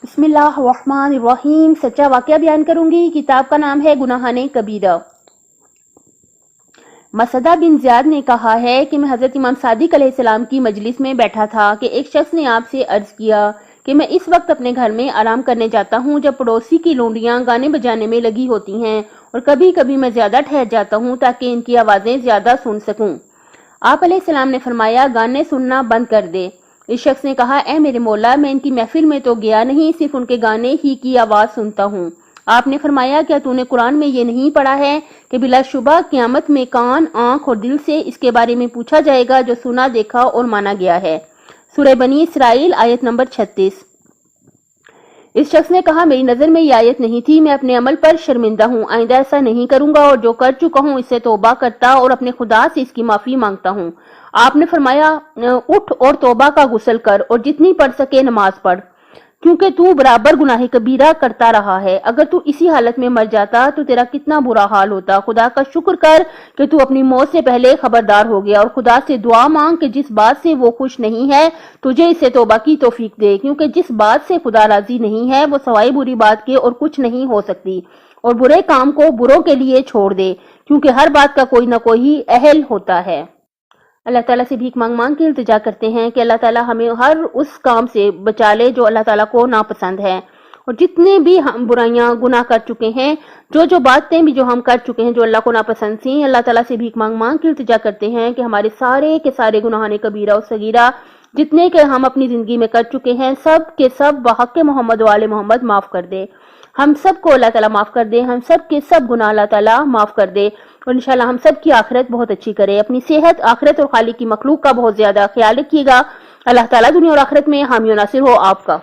بسم اللہ الرحمن الرحیم. سچا واقعہ بیان کروں گی. کتاب کا نام ہے گناہان کبیرہ. مسعدہ بن زیاد نے کہا ہے کہ میں حضرت امام صادق علیہ السلام کی مجلس میں بیٹھا تھا کہ ایک شخص نے آپ سے عرض کیا کہ میں اس وقت اپنے گھر میں آرام کرنے جاتا ہوں جب پڑوسی کی لونڈیاں گانے بجانے میں لگی ہوتی ہیں، اور کبھی کبھی میں زیادہ ٹھہر جاتا ہوں تاکہ ان کی آوازیں زیادہ سن سکوں. آپ علیہ السلام نے فرمایا گانے سننا بند کر دے. اس شخص نے کہا اے میرے مولا، میں ان کی محفل میں تو گیا نہیں، صرف ان کے گانے ہی کی آواز سنتا ہوں. آپ نے فرمایا کیا تو نے قرآن میں یہ نہیں پڑھا ہے کہ بلا شبہ قیامت میں کان، آنکھ اور دل سے اس کے بارے میں پوچھا جائے گا جو سنا، دیکھا اور مانا گیا ہے. سورہ بنی اسرائیل آیت نمبر 36. اس شخص نے کہا میری نظر میں یہ آیت نہیں تھی، میں اپنے عمل پر شرمندہ ہوں، آئندہ ایسا نہیں کروں گا، اور جو کر چکا ہوں اس سے توبہ کرتا اور اپنے خدا سے اس کی معافی مانگتا ہوں. آپ نے فرمایا اٹھ اور توبہ کا غسل کر اور جتنی پڑھ سکے نماز پڑھ، کیونکہ تو برابر گناہ کبیرہ کرتا رہا ہے. اگر تو اسی حالت میں مر جاتا تو تیرا کتنا برا حال ہوتا. خدا کا شکر کر کہ تو اپنی موت سے پہلے خبردار ہو گیا، اور خدا سے دعا مانگ کہ جس بات سے وہ خوش نہیں ہے تجھے اس سے توبہ کی توفیق دے، کیونکہ جس بات سے خدا راضی نہیں ہے وہ سوائے بری بات کے اور کچھ نہیں ہو سکتی. اور برے کام کو بروں کے لیے چھوڑ دے، کیونکہ ہر بات کا کوئی نہ کوئی اہل ہوتا ہے. اللہ تعالیٰ سے بھیک مانگ مانگ کے التجا کرتے ہیں کہ اللہ تعالیٰ ہمیں ہر اس کام سے بچا لے جو اللہ تعالیٰ کو ناپسند ہے، اور جتنے بھی ہم برائیاں گناہ کر چکے ہیں، جو باتیں بھی جو ہم کر چکے ہیں جو اللہ کو ناپسند تھیں، اللہ تعالیٰ سے بھیک مانگ مانگ کے التجا کرتے ہیں کہ ہمارے سارے کے سارے گناہان کبیرہ اور صغیرہ جتنے کہ ہم اپنی زندگی میں کر چکے ہیں، سب کے سب بحق محمد و آل محمد معاف کر دے. ہم سب کو اللہ تعالیٰ معاف کر دے، ہم سب کے سب گناہ اللہ تعالیٰ معاف کر دے، اور انشاءاللہ ہم سب کی آخرت بہت اچھی کرے. اپنی صحت، آخرت اور خالق کی مخلوق کا بہت زیادہ خیال رکھیے گا. اللہ تعالیٰ دنیا اور آخرت میں حامی و ناصر ہو آپ کا.